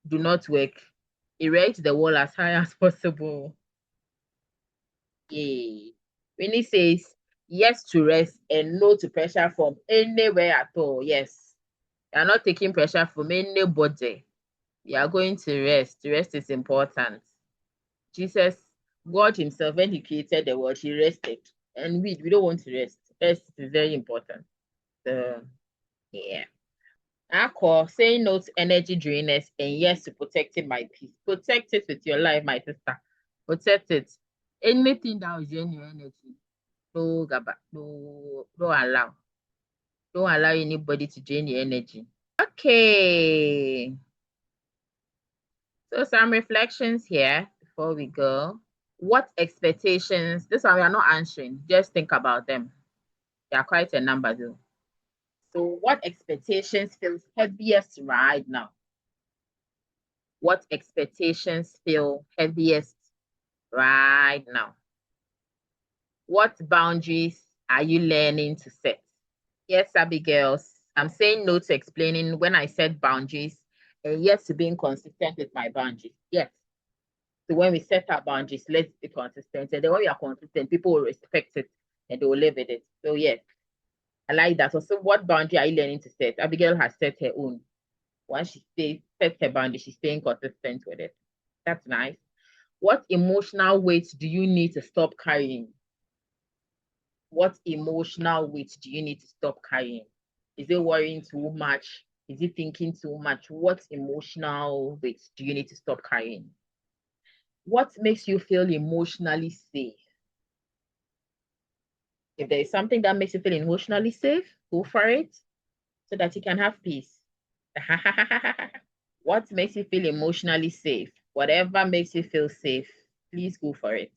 do not work, erect the wall as high as possible. Yeah. When he says yes to rest and no to pressure from anywhere at all, yes. You are not taking pressure from anybody. You are going to rest. Rest is important. Jesus, God Himself, when He created the world, He rested. And we don't want to rest. Rest is very important. So, yeah. Aqua, saying no to energy drainers and yes to protecting my peace. Protect it with your life, my sister. Protect it. Anything that will drain your energy, don't allow. Don't allow anybody to drain your energy. Okay. So some reflections here before we go. What expectations? This one we are not answering. Just think about them. There are quite a number though. So what expectations feels heaviest right now? What expectations feel heaviest right now? What boundaries are you learning to set? Yes, Abigail, I'm saying no to explaining when I set boundaries and yes to being consistent with my boundaries. Yes. So when we set our boundaries, let's be consistent. And then when we are consistent, people will respect it and they will live with it. So yes, I like that. So what boundary are you learning to set? Abigail has set her own. Once sets her boundary, she's staying consistent with it. That's nice. What emotional weight do you need to stop carrying? What emotional weight do you need to stop carrying? Is it worrying too much? Is it thinking too much? What emotional weight do you need to stop carrying? What makes you feel emotionally safe? If there is something that makes you feel emotionally safe, go for it so that you can have peace. What makes you feel emotionally safe? Whatever makes you feel safe, please go for it.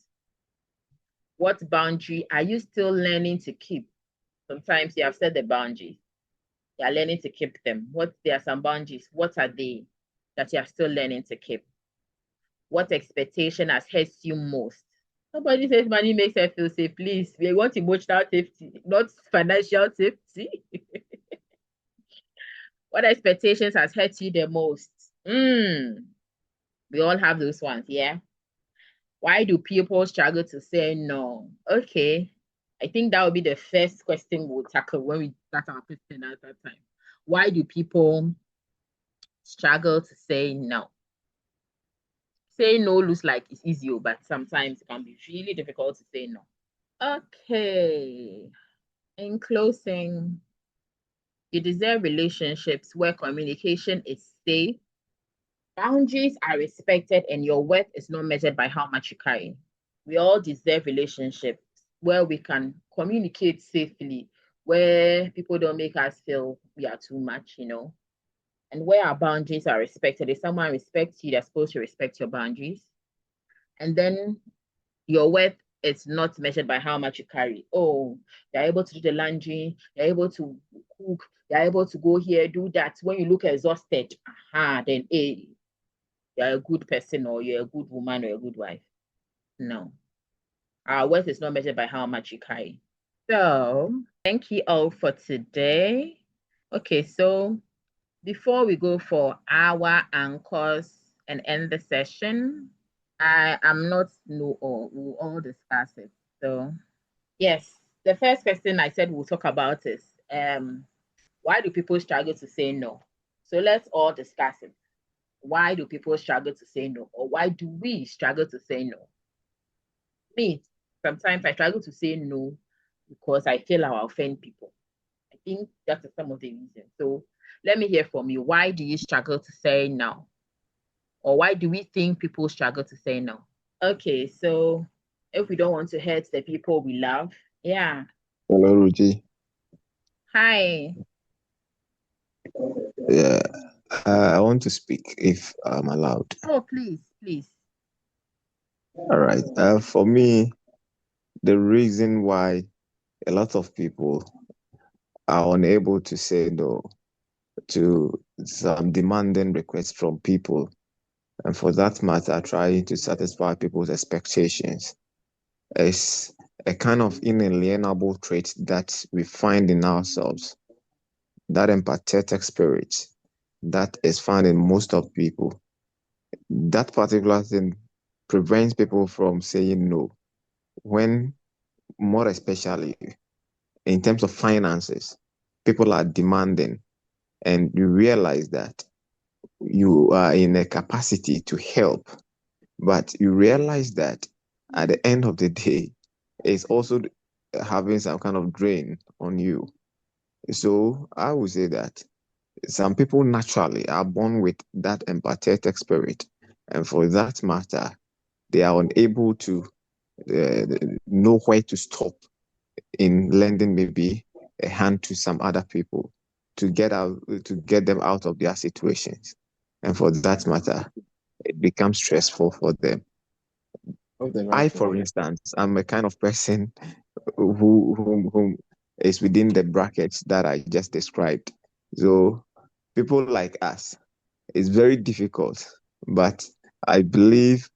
What boundary are you still learning to keep? Sometimes you have set the boundaries. You are learning to keep them. There are some boundaries. What are they that you are still learning to keep? What expectation has hurt you most? Nobody says money makes her feel safe. Please, we want emotional safety, not financial safety. What expectations has hurt you the most? We all have those ones, yeah? Why do people struggle to say no? Okay. I think that would be the first question we'll tackle when we start our question at that time. Why do people struggle to say no? Saying no looks like it's easy, but sometimes it can be really difficult to say no. Okay. In closing, you deserve relationships where communication is safe, boundaries are respected, and your worth is not measured by how much you carry. We all deserve relationships where we can communicate safely, where people don't make us feel we are too much, and where our boundaries are respected. If someone respects you, they're supposed to respect your boundaries. And then your worth is not measured by how much you carry. Oh, you're able to do the laundry, you're able to cook, you're able to go here, do that. When you look exhausted, then hey, you're a good person or you're a good woman or a good wife. No. Our worth is not measured by how much you carry. So thank you all for today. Okay, so before we go for our anchors and end the session, I am not no or we'll all discuss it. So yes, the first question I said we'll talk about is why do people struggle to say no? So let's all discuss it. Why do people struggle to say no? Or why do we struggle to say no? Me, sometimes I struggle to say no because I feel I'll offend people. I think that's some of the reasons. So let me hear from you. Why do you struggle to say no? Or why do we think people struggle to say no? Okay, so if we don't want to hurt the people we love, yeah. Hello, Ruthie. Hi. Yeah, I want to speak if I'm allowed. Oh, please, please. All right. For me, the reason why a lot of people are unable to say no to some demanding requests from people, and for that matter, trying to satisfy people's expectations, is a kind of inalienable trait that we find in ourselves, that empathetic spirit that is found in most of people. That particular thing prevents people from saying no when, more especially in terms of finances, people are demanding and you realize that you are in a capacity to help, but you realize that at the end of the day, it's also having some kind of drain on you. So I would say that some people naturally are born with that empathetic spirit, and for that matter, they are unable to know where to stop in lending maybe a hand to some other people to get them out of their situations. And for that matter, it becomes stressful for them. I, for instance, I'm a kind of person who is within the brackets that I just described. So people like us, it's very difficult, but I believe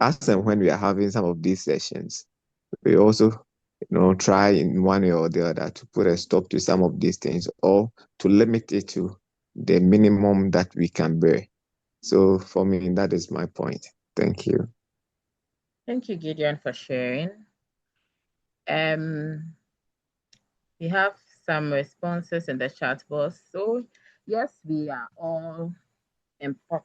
as and when we are having some of these sessions, we also try in one way or the other to put a stop to some of these things or to limit it to the minimum that we can bear. So for me, that is my point. Thank you. Thank you, Gideon, for sharing. We have some responses in the chat box. So yes, we are all empathic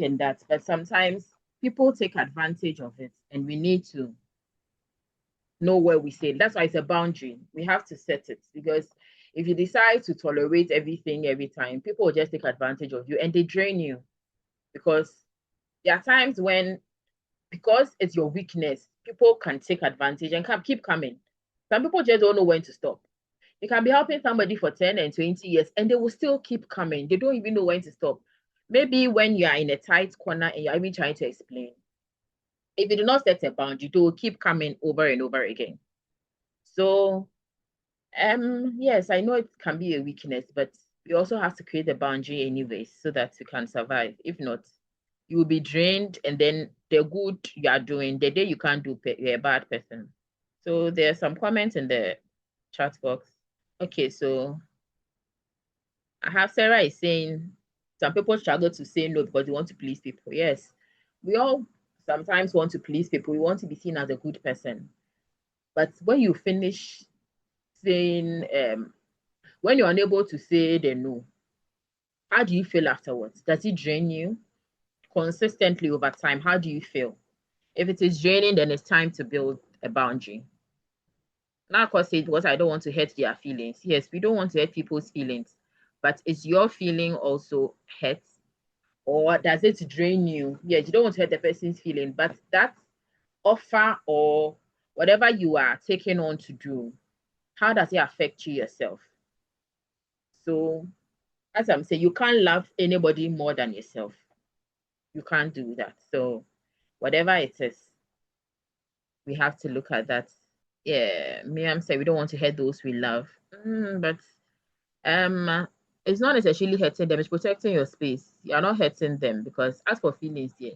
in that, but sometimes people take advantage of it, and we need to know where we say. That's why it's a boundary. We have to set it, because if you decide to tolerate everything every time, people will just take advantage of you and they drain you. Because there are times when, because it's your weakness, people can take advantage and keep coming. Some people just don't know when to stop. You can be helping somebody for 10 and 20 years and they will still keep coming. They don't even know when to stop. Maybe when you are in a tight corner and you're even trying to explain, if you do not set a boundary, they will keep coming over and over again. So, yes, I know it can be a weakness, but you also have to create a boundary anyway so that you can survive. If not, you will be drained, and then the good you are doing, the day you can't do, you're a bad person. So there's some comments in the chat box. Okay, so I have Sarah is saying some people struggle to say no because they want to please people. Yes, we all sometimes want to please people. We want to be seen as a good person. But when you finish saying, when you're unable to say the no, how do you feel afterwards? Does it drain you consistently over time? How do you feel? If it is draining, then it's time to build a boundary. Now, of course, it was I don't want to hurt their feelings. Yes, we don't want to hurt people's feelings, but is your feeling also hurt? Or does it drain you? Yes, you don't want to hurt the person's feeling, but that offer or whatever you are taking on to do, how does it affect you yourself? So, as I'm saying, you can't love anybody more than yourself. You can't do that. So, whatever it is, we have to look at that. Yeah, Miriam said we don't want to hurt those we love, but it's not necessarily hurting them. It's protecting your space. You're not hurting them, because as for feelings, yeah,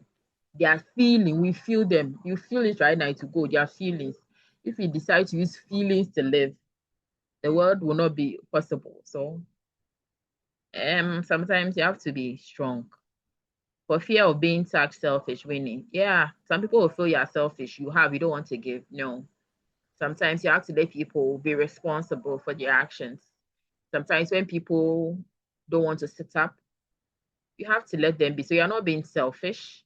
they are feeling. We feel them. You feel it right now to go. They are feelings. If you decide to use feelings to live, the world will not be possible. So, sometimes you have to be strong for fear of being tagged selfish. Winning, yeah. Some people will feel you're selfish. You don't want to give. No. Sometimes you have to let people be responsible for their actions. Sometimes when people don't want to sit up, you have to let them be. So you're not being selfish.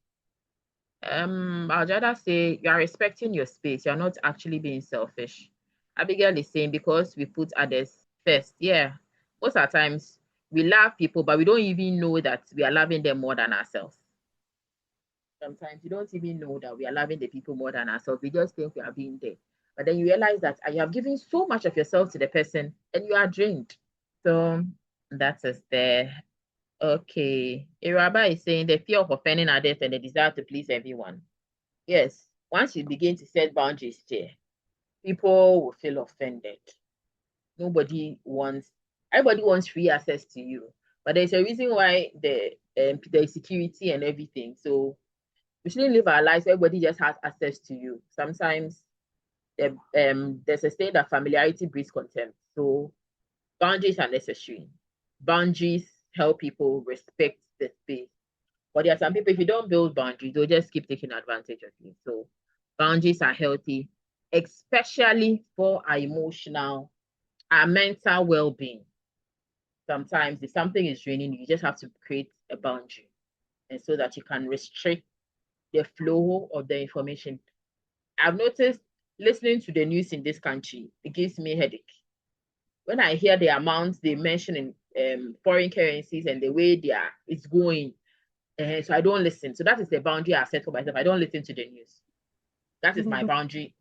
I'd rather say you are respecting your space. You're not actually being selfish. Abigail is saying because we put others first. Yeah. Most of the times we love people, but we don't even know that we are loving them more than ourselves. Sometimes you don't even know that we are loving the people more than ourselves. We just think we are being there. But then you realize that you have given so much of yourself to the person and you are drained. So that is there. Okay. Iraba is saying the fear of offending others and the desire to please everyone. Yes. Once you begin to set boundaries there, people will feel offended. Everybody wants free access to you. But there's a reason why the security and everything. So we shouldn't live our lives where everybody just has access to you. Sometimes there's a saying that familiarity breeds contempt. So boundaries are necessary. Boundaries help people respect the space. But there are some people, if you don't build boundaries, they'll just keep taking advantage of you. So boundaries are healthy, especially for our mental well-being. Sometimes if something is draining you, you just have to create a boundary, and so that you can restrict the flow of the information. I've noticed listening to the news in this country, it gives me a headache. when I hear the amounts they mention in foreign currencies and the way it's going, so I don't listen. So that is the boundary I set for myself. I don't listen to the news. That is my boundary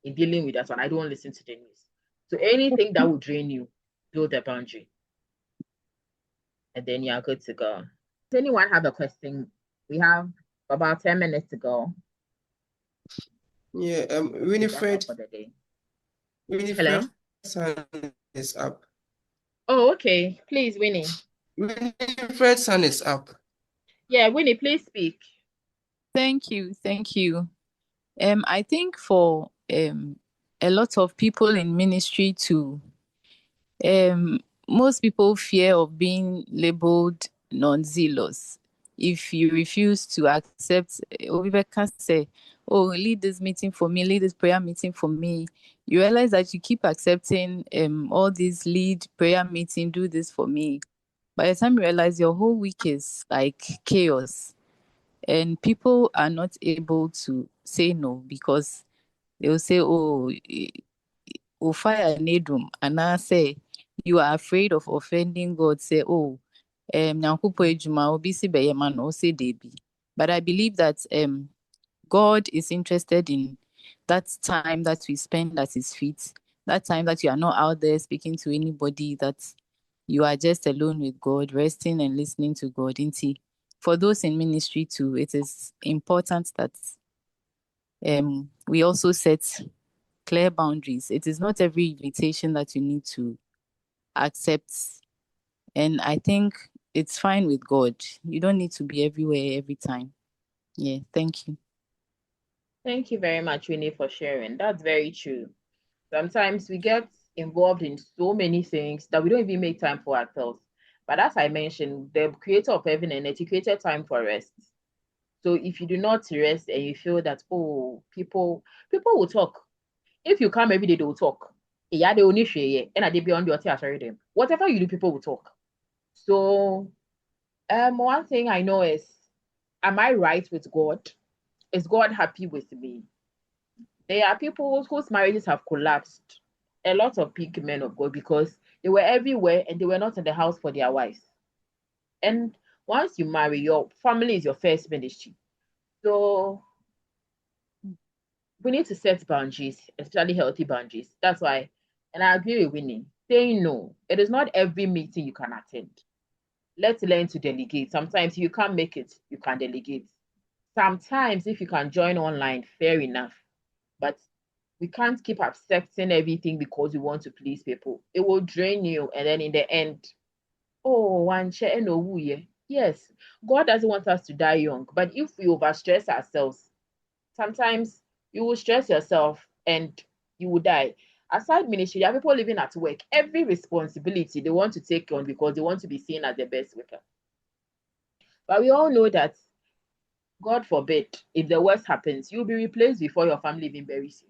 in dealing with that one. I don't listen to the news. So anything that will drain you, build a boundary. And then you're good to go. Does anyone have a question? We have about 10 minutes to go. Yeah, Wrap up Winifred, for the day. Winifred's hand is up. Oh, okay. Please, Winnie. Winifred's hand is up. Yeah, Winnie, please speak. Thank you. I think for a lot of people in ministry too, most people fear of being labeled non-zealous. If you refuse to accept, Obibeka say, oh, lead this meeting for me, lead this prayer meeting for me, you realize that you keep accepting all these lead prayer meeting, do this for me. By the time you realize your whole week is like chaos, and people are not able to say no because they will say, oh, fire nedum, and I say you are afraid of offending God. Say, oh, nyankopo ejuma obi si beye man o say debi. But I believe that God is interested in that time that we spend at His feet. That time that you are not out there speaking to anybody. That you are just alone with God, resting and listening to God. For those in ministry too, it is important that we also set clear boundaries. It is not every invitation that you need to accept. And I think it's fine with God. You don't need to be everywhere every time. Yeah, thank you. Thank you very much, Winnie, for sharing. That's very true. Sometimes we get involved in so many things that we don't even make time for ourselves. But as I mentioned, the creator of heaven and earth, he created time for rest. So if you do not rest and you feel that, oh, people will talk. If you come every day, they will talk. Yeah, they only share, and they be on your them. Whatever you do, people will talk. So one thing I know is, am I right with God? Is God happy with me? There are people whose marriages have collapsed. A lot of big men of God because they were everywhere and they were not in the house for their wives. And once you marry, your family is your first ministry. So we need to set boundaries, especially healthy boundaries. That's why, and I agree with Winnie, saying no. It is not every meeting you can attend. Let's learn to delegate. Sometimes you can't make it, you can delegate. Sometimes if you can join online, fair enough. But we can't keep accepting everything because we want to please people. It will drain you, and then in the end, oh, one chair no yes, God doesn't want us to die young, but if we overstress ourselves, sometimes you will stress yourself and you will die. Aside ministry, there are people living at work. Every responsibility they want to take on because they want to be seen as the best worker. But we all know that, God forbid, if the worst happens, you'll be replaced before your family even buries you.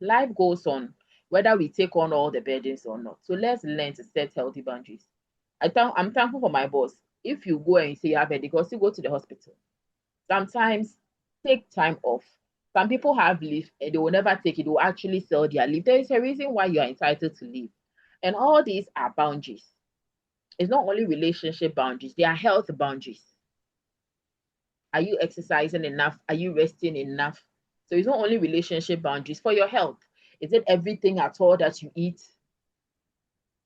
Life goes on, whether we take on all the burdens or not. So let's learn to set healthy boundaries. I'm thankful for my boss. If you go and say you have a headache, you go to the hospital. Sometimes take time off. Some people have leave and they will never take it. They will actually sell their leave. There is a reason why you are entitled to leave. And all these are boundaries. It's not only relationship boundaries, they are health boundaries. Are you exercising enough? Are you resting enough? So it's not only relationship boundaries for your health. Is it everything at all that you eat?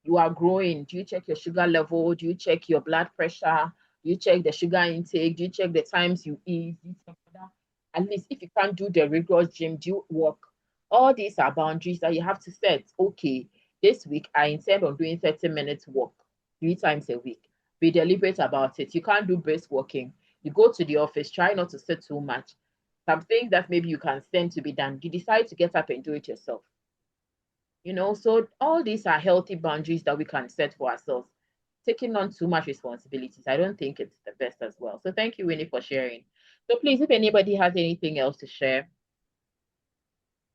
You are growing. Do you check your sugar level? Do you check your blood pressure? Do you check the sugar intake? Do you check the times you eat? Do you check that? At least if you can't do the rigorous gym, do you walk? All these are boundaries that you have to set. Okay, this week I intend on doing 30 minutes walk 3 times a week. Be deliberate about it. You can't do brisk walking. You go to the office, try not to sit too much. Something that maybe you can send to be done. You decide to get up and do it yourself. So all these are healthy boundaries that we can set for ourselves. Taking on too much responsibilities, I don't think it's the best as well. So thank you, Winnie, for sharing. So please, if anybody has anything else to share,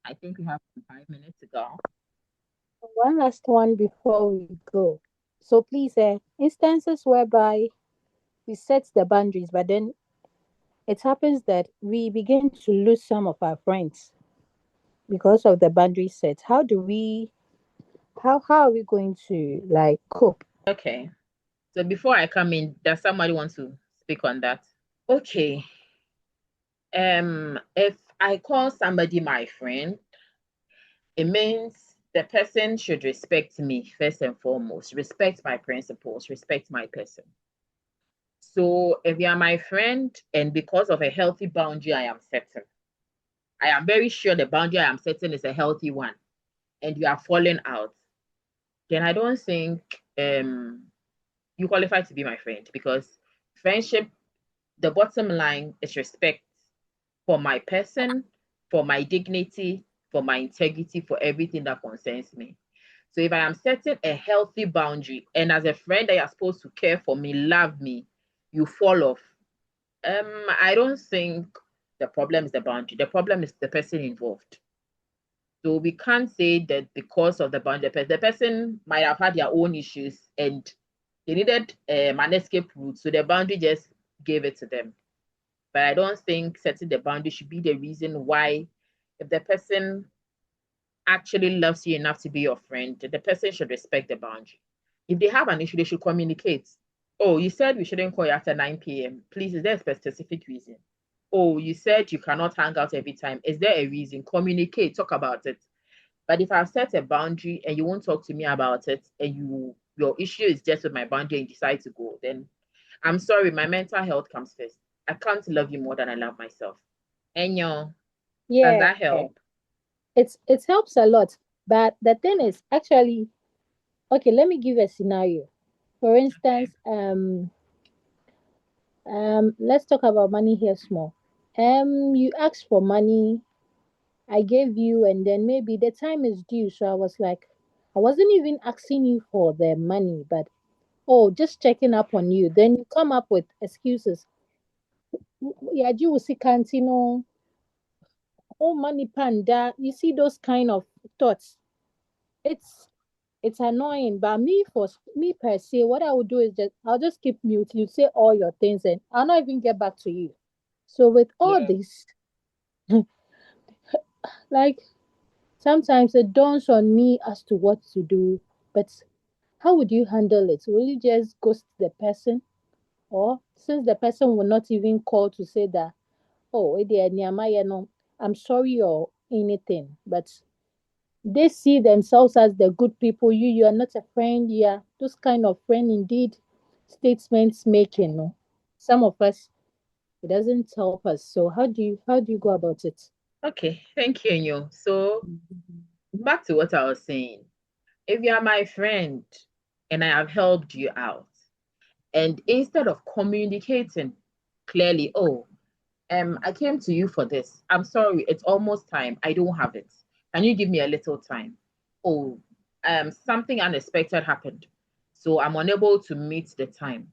I think we have 5 minutes to go. One last one before we go. So please, instances whereby we set the boundaries, but then it happens that we begin to lose some of our friends because of the boundary set. How are we going to like cope? Okay. So before I come in, does somebody want to speak on that? Okay. If I call somebody my friend, it means the person should respect me first and foremost, respect my principles, respect my person. So if you are my friend and because of a healthy boundary I am setting, I am very sure the boundary I am setting is a healthy one, and you are falling out, then I don't think you qualify to be my friend, because friendship, the bottom line is respect for my person, for my dignity, for my integrity, for everything that concerns me. So if I am setting a healthy boundary, and as a friend that you're supposed to care for me, love me, you fall off. I don't think the problem is the boundary. The problem is the person involved. So we can't say that because of the boundary, the person might have had their own issues and they needed an escape route. So the boundary just gave it to them. But I don't think setting the boundary should be the reason why, if the person actually loves you enough to be your friend, the person should respect the boundary. If they have an issue, they should communicate. Oh, you said we shouldn't call you after 9 p.m. Please, is there a specific reason? Oh, you said you cannot hang out every time. Is there a reason? Communicate, talk about it. But if I've set a boundary and you won't talk to me about it, and your issue is just with my boundary and you decide to go, then I'm sorry, my mental health comes first. I can't love you more than I love myself. Enyo, does Yeah, that help? it helps a lot. But the thing is, actually, okay, let me give a scenario. For Okay. instance, let's talk about money here small. You asked for money, I gave you, and then maybe the time is due. So I was like, I wasn't even asking you for the money, but oh, just checking up on you. Then you come up with excuses. Yeah, you will see cantino, oh money panda. You see those kind of thoughts. It's it's annoying, but me per se, what I would do is just I'll just keep mute. You say all your things, and I'll not even get back to you. So with all Yeah. this, like sometimes it dawns on me as to what to do, but how would you handle it? Will you just ghost the person? Or since the person will not even call to say that, oh, I'm sorry or anything, but they see themselves as the good people. You are not a friend. Yeah, those kind of friend indeed statements making. No, some of us it doesn't help us. So how do you go about it? Okay, thank you, Enyo. So back to what I was saying. If you are my friend and I have helped you out, and instead of communicating clearly, oh, I came to you for this. I'm sorry, it's almost time. I don't have it. Can you give me a little time? Oh, something unexpected happened. So I'm unable to meet the time.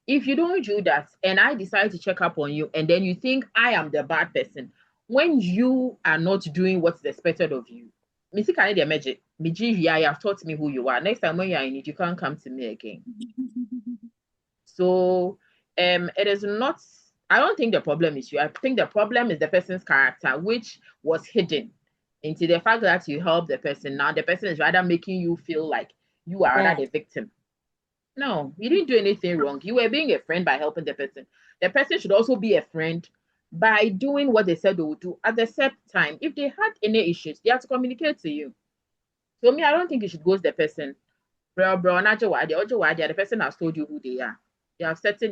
If you don't do that and I decide to check up on you and then you think I am the bad person when you are not doing what's expected of you. Missy Canada Magic, you have taught me who you are. Next time when you are in it, you can't come to me again. So it is not, I don't think the problem is you. I think the problem is the person's character, which was hidden into the fact that you help the person. Now the person is rather making you feel like you are rather Yeah. the victim. No, you didn't do anything wrong. You were being a friend by helping the person. The person should also be a friend by doing what they said they would do at the set time. If they had any issues, they have to communicate to you. So me, I don't think you should ghost the person. Bro, the person has told you who they are. You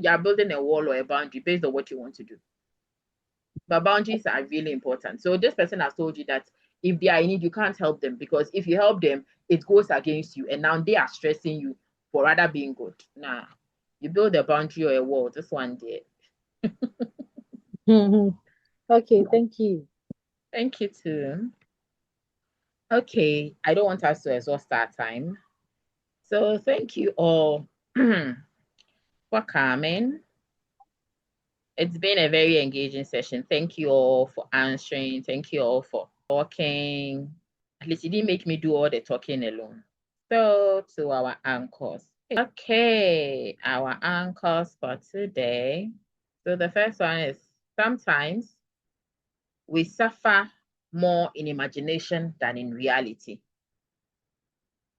are building a wall or a boundary based on what you want to do. But boundaries are really important. So this person has told you that if they are in need, you can't help them, because if you help them, it goes against you. And now they are stressing you for rather being good. Nah, you build a boundary or a wall. This one there. Okay, thank you. Thank you too. Okay, I don't want us to exhaust our time. So thank you all for coming. It's been a very engaging session. Thank you all for answering. Thank you all for talking. At least you didn't make me do all the talking alone. So to our anchors. Okay, our anchors for today. So the first one is sometimes we suffer more in imagination than in reality.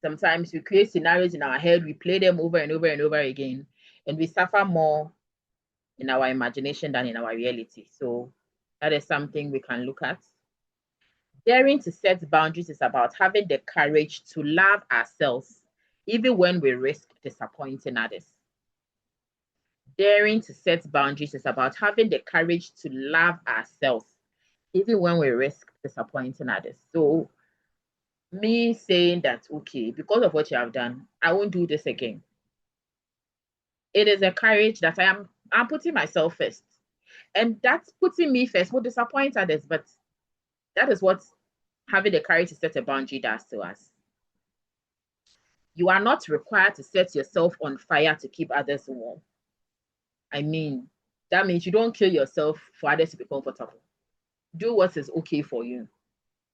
Sometimes we create scenarios in our head, we play them over and over and over again, and we suffer more in our imagination than in our reality. So that is something we can look at. Daring to set boundaries is about having the courage to love ourselves, even when we risk disappointing others. Daring to set boundaries is about having the courage to love ourselves, even when we risk disappointing others. So, me saying that, okay, because of what you have done, I won't do this again. It is a courage that I'm putting myself first. And that's putting me first will disappoint others, but that is what having the courage to set a boundary does to us. You are not required to set yourself on fire to keep others warm. I mean, that means you don't kill yourself for others to be comfortable. Do what is okay for you.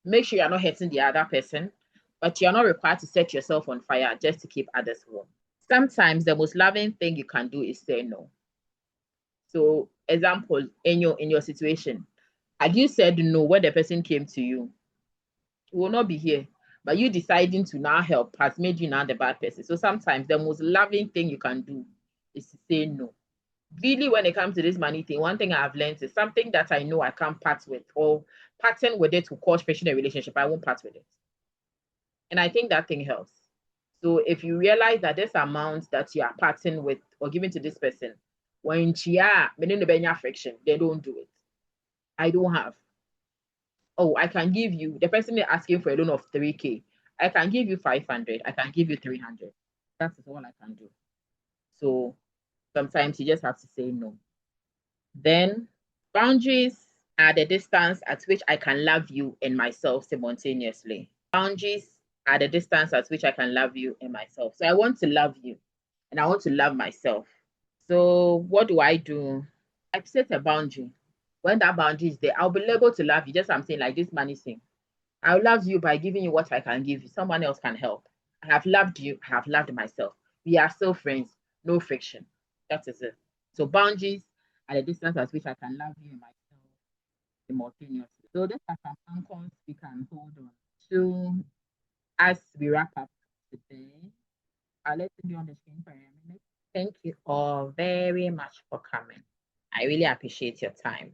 Make sure you're not hurting the other person, but you're not required to set yourself on fire just to keep others warm. Sometimes the most loving thing you can do is say no. So, example, in your situation, had you said no when the person came to you, you will not be here. But you deciding to now help has made you now the bad person. So sometimes the most loving thing you can do is to say no. Really, when it comes to this money thing, one thing I've learned is something that I know I can't part with or pattern with it to cause friction in a relationship, I won't part with it. And I think that thing helps. So if you realize that this amount that you are parting with or giving to this person, when the friction, they don't do it. I don't have. Oh, I can give you the person asking for a loan of 3K. I can give you 500. I can give you 300. That is all I can do. So sometimes you just have to say no. Then boundaries are the distance at which I can love you and myself simultaneously. Boundaries are the distance at which I can love you and myself. So I want to love you and I want to love myself. So what do? I set a boundary. When that boundary is there, I'll be able to love you. Just I'm saying like this money thing. I'll love you by giving you what I can give you. Someone else can help. I have loved you. I have loved myself. We are still friends. No friction. That is it. So boundaries are the distance at which I can love you and myself simultaneously. So these are some anchors we can hold on to as we wrap up today. I'll let you be on the screen for a minute. Thank you all very much for coming. I really appreciate your time.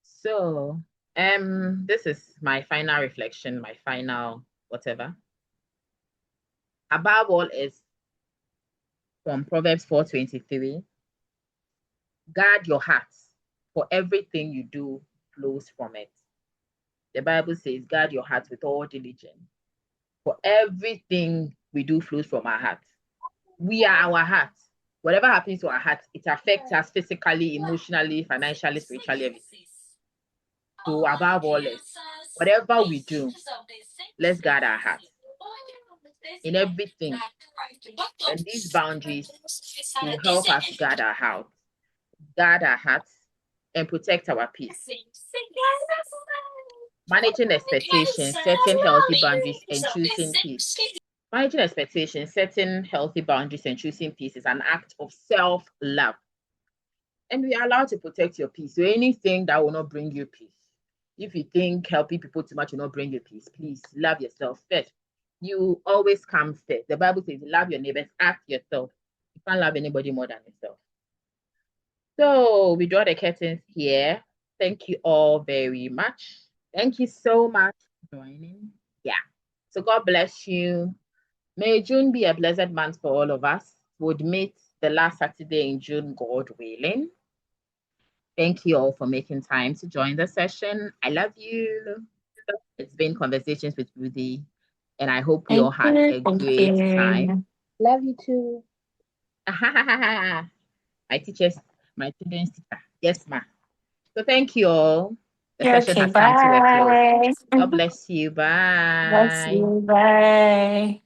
So, this is my final reflection, my final whatever. Above all is from Proverbs 4:23. Guard your heart, for everything you do flows from it. The Bible says, guard your heart with all diligence. For everything we do flows from our heart. We are our heart. Whatever happens to our heart, it affects us physically, emotionally, financially, spiritually, everything. So above all is, whatever we do, let's guard our heart in everything. And these boundaries will help us guard our hearts, and protect our peace. Managing expectations, setting healthy boundaries, and choosing peace. Managing expectations, setting healthy boundaries, and choosing peace is an act of self-love. And we are allowed to protect your peace. So anything that will not bring you peace. If you think helping people too much will not bring you peace, please love yourself first. You always come first. The Bible says, love your neighbors, ask yourself. You can't love anybody more than yourself. So we draw the curtains here. Thank you all very much. Thank you so much for joining. Yeah. So God bless you. May June be a blessed month for all of us. We'll meet the last Saturday in June, God willing. Thank you all for making time to join the session. I love you. It's been Conversations with Ruthie, and I hope we all had a great time. Love you too. My teachers, my students' teacher. Yes, ma'am. So thank you all. The session Okay, has come to a close. bye. God bless you. Bless Bye. you. Bye.